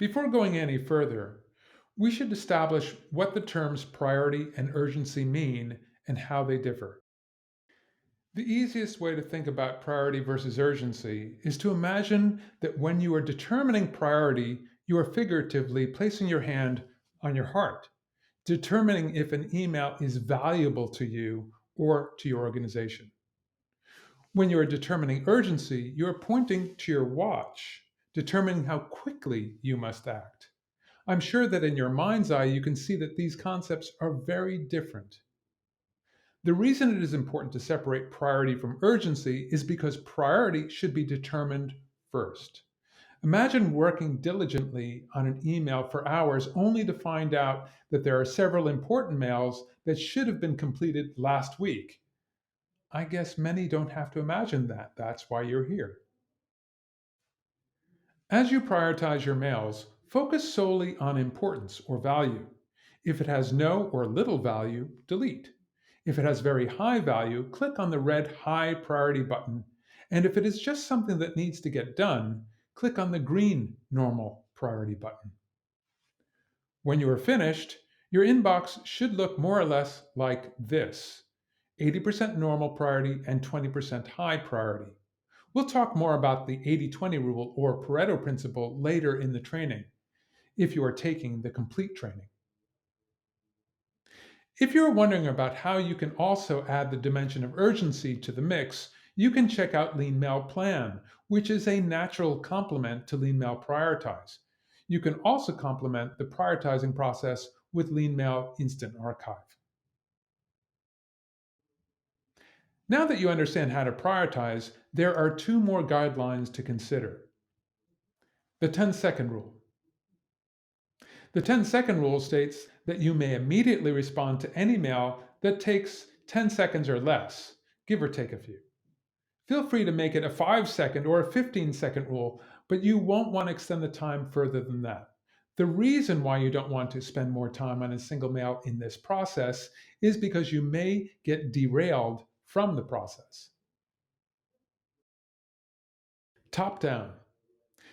Before going any further, we should establish what the terms priority and urgency mean and how they differ. The easiest way to think about priority versus urgency is to imagine that when you are determining priority, you are figuratively placing your hand on your heart, determining if an email is valuable to you or to your organization. When you are determining urgency, you are pointing to your watch, determining how quickly you must act. I'm sure that in your mind's eye, you can see that these concepts are very different. The reason it is important to separate priority from urgency is because priority should be determined first. Imagine working diligently on an email for hours only to find out that there are several important mails that should have been completed last week. I guess many don't have to imagine that. That's why you're here. As you prioritize your mails, focus solely on importance or value. If it has no or little value, delete. If it has very high value, click on the red High Priority button. And if it is just something that needs to get done, click on the green Normal Priority button. When you are finished, your inbox should look more or less like this: 80% normal priority and 20% high priority. We'll talk more about the 80-20 rule or Pareto Principle later in the training, if you are taking the complete training. If you're wondering about how you can also add the dimension of urgency to the mix, you can check out LeanMail Plan, which is a natural complement to LeanMail Prioritize. You can also complement the prioritizing process with LeanMail InstantArchive. Now that you understand how to prioritize, there are two more guidelines to consider. The 10-second rule. The 10-second rule states that you may immediately respond to any mail that takes 10 seconds or less, give or take a few. Feel free to make it a 5-second or a 15-second rule, but you won't want to extend the time further than that. The reason why you don't want to spend more time on a single mail in this process is because you may get derailed from the process. Top down.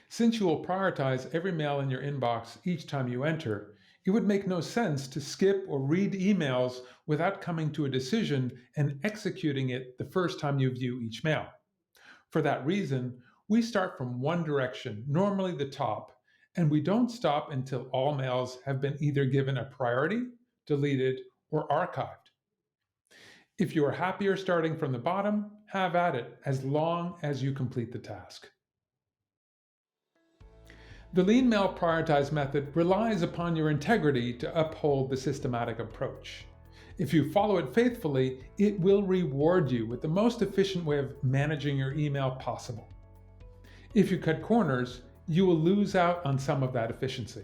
Since you will prioritize every mail in your inbox each time you enter, it would make no sense to skip or read emails without coming to a decision and executing it the first time you view each mail. For that reason, we start from one direction, normally the top, and we don't stop until all mails have been either given a priority, deleted, or archived. If you are happier starting from the bottom, have at it as long as you complete the task. The LeanMail Prioritize method relies upon your integrity to uphold the systematic approach. If you follow it faithfully, it will reward you with the most efficient way of managing your email possible. If you cut corners, you will lose out on some of that efficiency.